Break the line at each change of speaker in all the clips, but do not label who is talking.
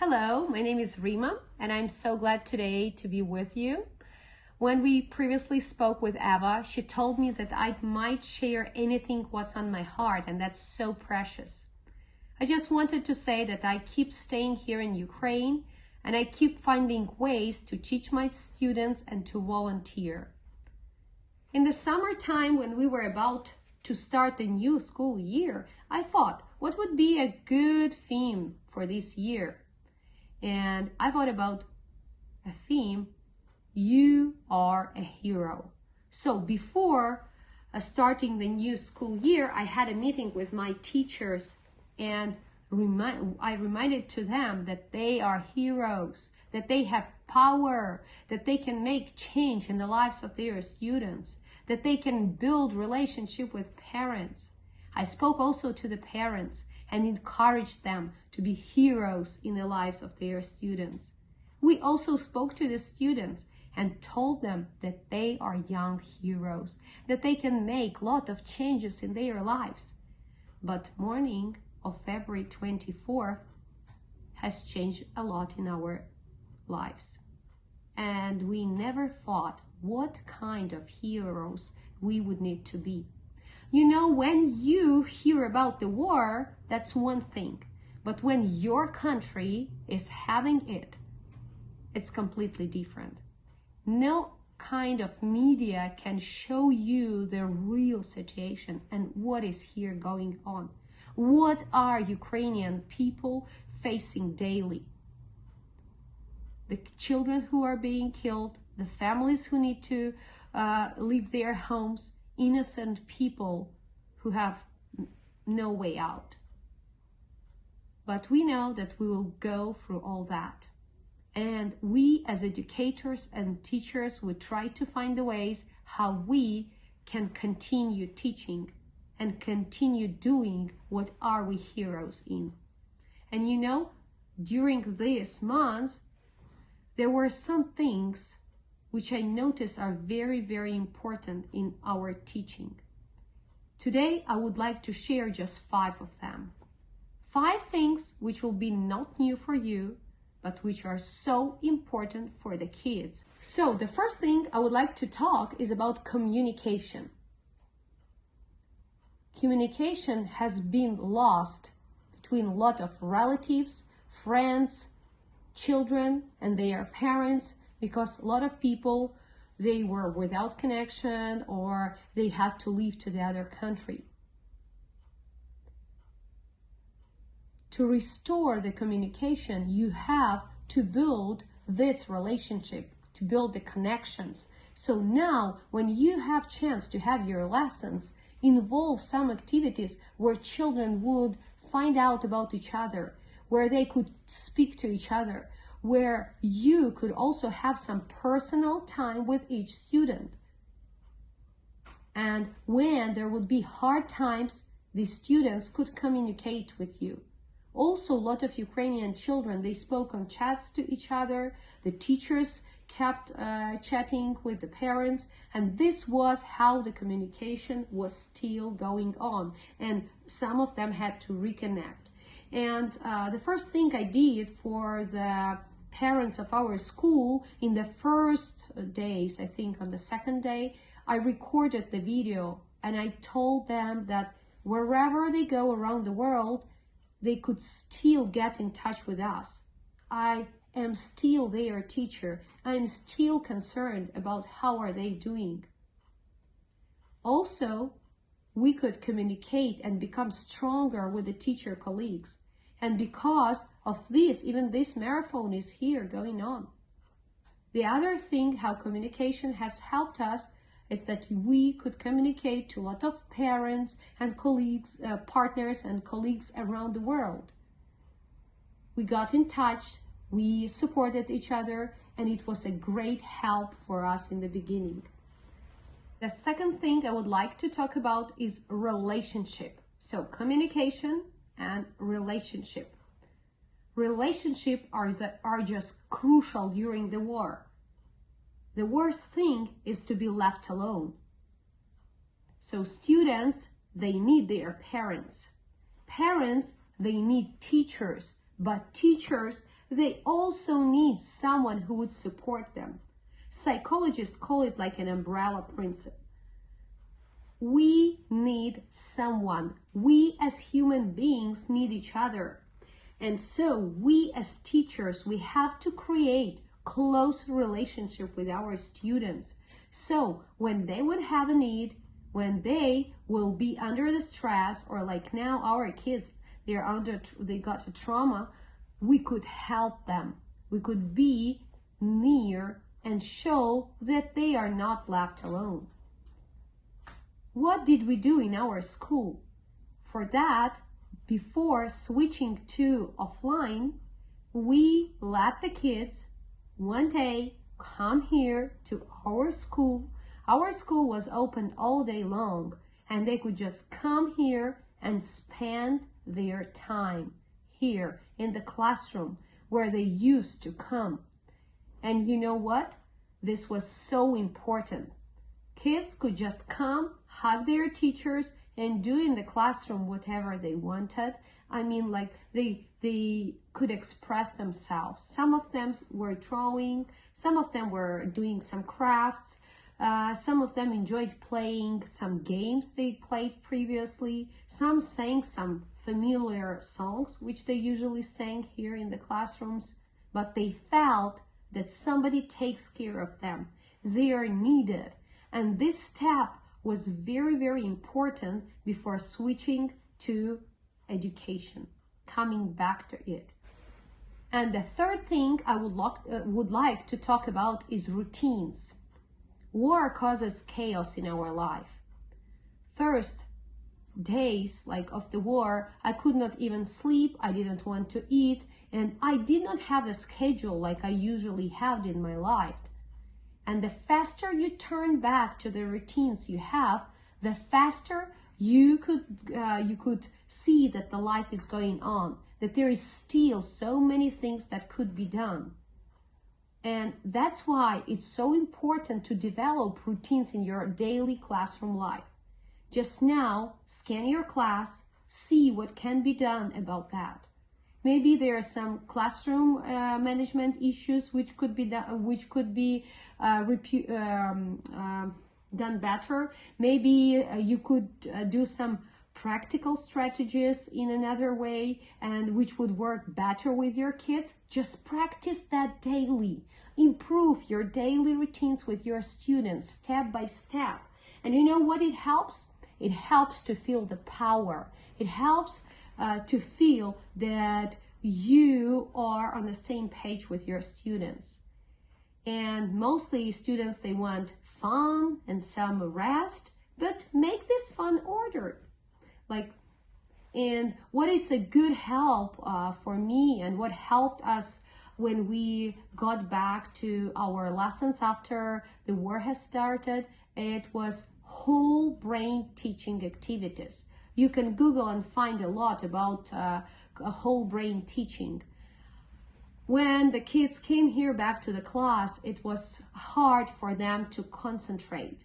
Hello, my name is Rimma, and I'm so glad today to be with you. When we previously spoke with Eva, she told me that I might share anything what's on my heart, and that's so precious. I just wanted to say that I keep staying here in Ukraine, and I keep finding ways to teach my students and to volunteer. In the summertime, when we were about to start the new school year, I thought, what would be a good theme for this year? And I thought about a theme, you are a hero. So before starting the new school year, I had a meeting with my teachers, and I reminded to them that they are heroes, that they have power, that they can make change in the lives of their students, that they can build relationship with parents. I spoke also to the parents and encouraged them to be heroes in the lives of their students. We also spoke to the students and told them that they are young heroes, that they can make a lot of changes in their lives. But morning of February 24th has changed a lot in our lives. And we never thought what kind of heroes we would need to be. You know, when you hear about the war, that's one thing. But when your country is having it, it's completely different. No kind of media can show you the real situation and what is here going on. What are Ukrainian people facing daily? The children who are being killed, the families who need to leave their homes, innocent people who have no way out. But we know that we will go through all that. And we as educators and teachers would try to find the ways how we can continue teaching and continue doing what are we heroes in. And you know, during this month, there were some things which I notice are very, very important in our teaching. Today, I would like to share just 5 of them. 5 things which will be not new for you, but which are so important for the kids. So the first thing I would like to talk is about communication. Communication has been lost between a lot of relatives, friends, children, and their parents, because a lot of people, they were without connection or they had to leave to the other country. To restore the communication, you have to build this relationship, to build the connections. So now, when you have chance to have your lessons, involve some activities where children would find out about each other, where they could speak to each other, where you could also have some personal time with each student. And when there would be hard times, the students could communicate with you. Also, a lot of Ukrainian children, they spoke on chats to each other. The teachers kept chatting with the parents, and this was how the communication was still going on. And some of them had to reconnect. And the first thing I did for the parents of our school in the first days, I think on the second day, I recorded the video and I told them that wherever they go around the world, they could still get in touch with us. I am still their teacher. I'm still concerned about how are they doing. Also, we could communicate and become stronger with the teacher colleagues. And because of this, even this marathon is here going on. The other thing, how communication has helped us, is that we could communicate to a lot of parents and colleagues, partners and colleagues around the world. We got in touch, we supported each other, and it was a great help for us in the beginning. The second thing I would like to talk about is relationship. So communication and relationship. Relationships are just crucial during the war. The worst thing is to be left alone. So students, they need their parents. Parents, they need teachers. But teachers, they also need someone who would support them. Psychologists call it like an umbrella principle. We need someone. We as human beings need each other. And so we as teachers, we have to create close relationship with our students. So when they would have a need, when they will be under the stress, or like now our kids, they got a trauma, we could help them. We could be near and show that they are not left alone. What did we do in our school? For that, before switching to offline, we let the kids one day come here to our school. Our school was open all day long, and they could just come here and spend their time here in the classroom where they used to come. And you know what? This was so important. Kids could just come, hug their teachers, and do in the classroom whatever they wanted. I mean, like they could express themselves. Some of them were drawing, some of them were doing some crafts, some of them enjoyed playing some games they played previously. Some sang some familiar songs, which they usually sang here in the classrooms, but they felt that somebody takes care of them. They are needed. And this step was very, very important before switching to education, coming back to it. And the third thing I would like to talk about is routines. War causes chaos in our life. First days of the war, I could not even sleep, I didn't want to eat, and I did not have a schedule like I usually have in my life. And the faster you turn back to the routines you have, the faster you could see that the life is going on, that there is still so many things that could be done. And that's why it's so important to develop routines in your daily classroom life. Just now, scan your class, see what can be done about that. Maybe there are some classroom management issues which could be done better. Maybe you could do some practical strategies in another way, and which would work better with your kids. Just practice that daily. Improve your daily routines with your students step by step. And you know what it helps? It helps to feel the power. It helps to feel that you are on the same page with your students. And mostly students, they want fun and some rest, but make this fun ordered. And what is a good help for me, and what helped us when we got back to our lessons after the war has started, it was whole brain teaching activities. You can Google and find a lot about whole brain teaching. When the kids came here back to the class, it was hard for them to concentrate.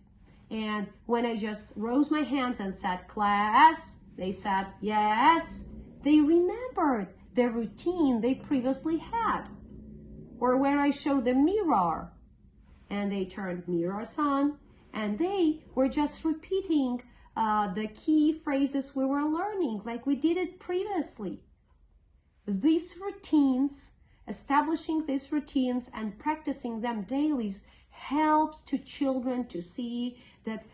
And when I just rose my hands and said, "Class," they said, "Yes." They remembered the routine they previously had. Or when I showed them mirror, and they turned mirrors on, and they were just repeating the key phrases we were learning like we did it previously. These routines, establishing these routines and practicing them daily helps to children to see that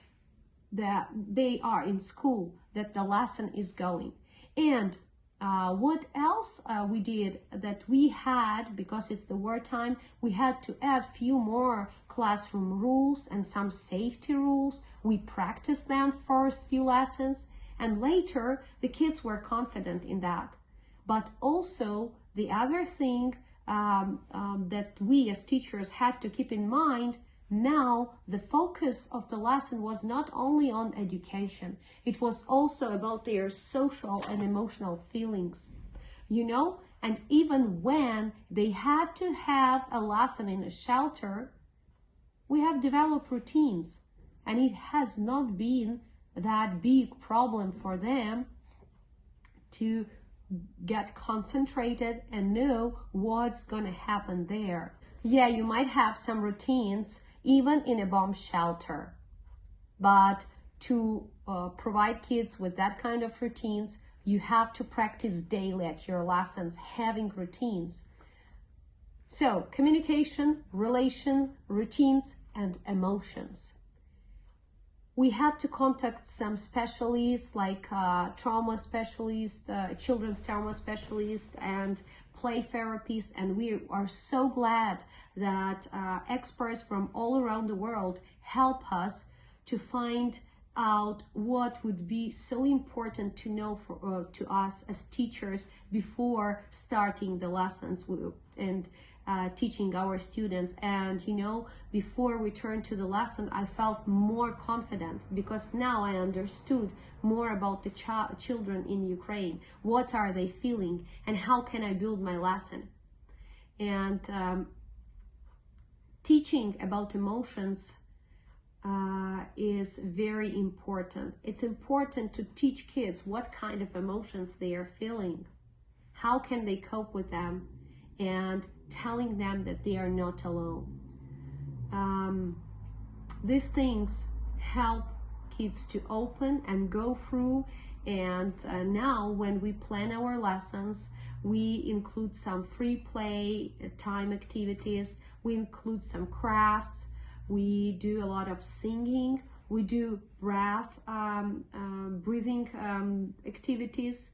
they are in school, that the lesson is going. And what else we did that we had, because it's the wartime, we had to add few more classroom rules and some safety rules. We practiced them first few lessons, and later the kids were confident in that. But also the other thing that we as teachers had to keep in mind, now the focus of the lesson was not only on education, it was also about their social and emotional feelings, and even when they had to have a lesson in a shelter, we have developed routines, and it has not been that big problem for them to get concentrated and know what's going to happen there. Yeah, you might have some routines even in a bomb shelter, but to provide kids with that kind of routines, you have to practice daily at your lessons having routines. So communication, relation, routines, and emotions. We had to contact some specialists like trauma specialists, children's trauma specialists, and play therapists, and we are so glad that experts from all around the world help us to find out what would be so important to know for to us as teachers before starting the lessons and teaching our students. And you know, before we turned to the lesson, I felt more confident because now I understood more about the children in Ukraine. What are they feeling and how can I build my lesson? And teaching about emotions is very important. It's important to teach kids what kind of emotions they are feeling, how can they cope with them, and telling them that they are not alone. These things help kids to open and go through, and now when we plan our lessons, we include some free play time activities, we include some crafts, we do a lot of singing, we do breathing activities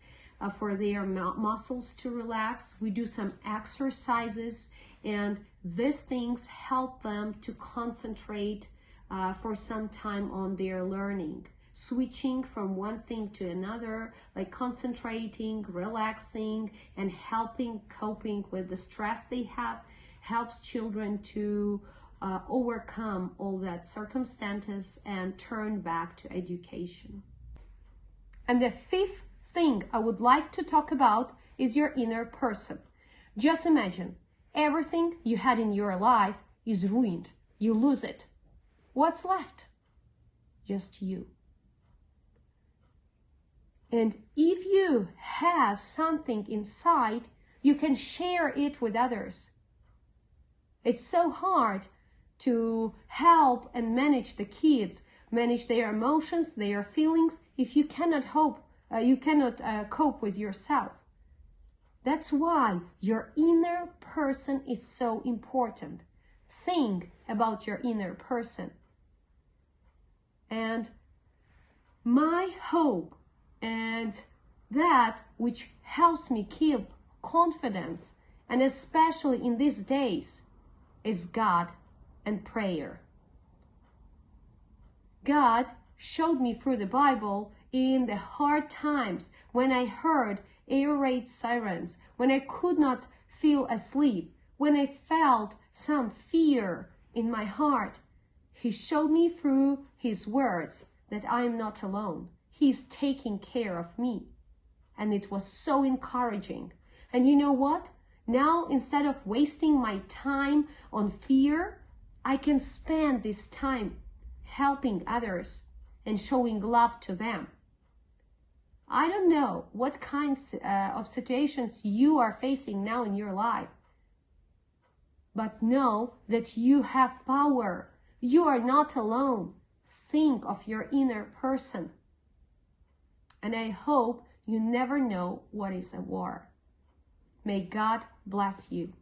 for their muscles to relax. We do some exercises, and these things help them to concentrate for some time on their learning, switching from one thing to another, like concentrating, relaxing, and helping coping with the stress they have, helps children to overcome all that circumstances and turn back to education. And the fifth thing I would like to talk about is your inner person. Just imagine everything you had in your life is ruined. You lose it. What's left? Just you. And if you have something inside, you can share it with others. It's so hard to help and manage the kids, manage their emotions, their feelings, if you cannot cope with yourself. That's why your inner person is so important. Think about your inner person. And my hope and that which helps me keep confidence, and especially in these days, is God and prayer. God showed me through the Bible in the hard times when I heard air raid sirens, when I could not feel asleep, when I felt some fear in my heart. He showed me through His words that I am not alone. He is taking care of me. And it was so encouraging. And you know what? Now, instead of wasting my time on fear, I can spend this time helping others and showing love to them. I don't know what kinds of situations you are facing now in your life, but know that you have power. You are not alone. Think of your inner person. And I hope you never know what is a war. May God bless you.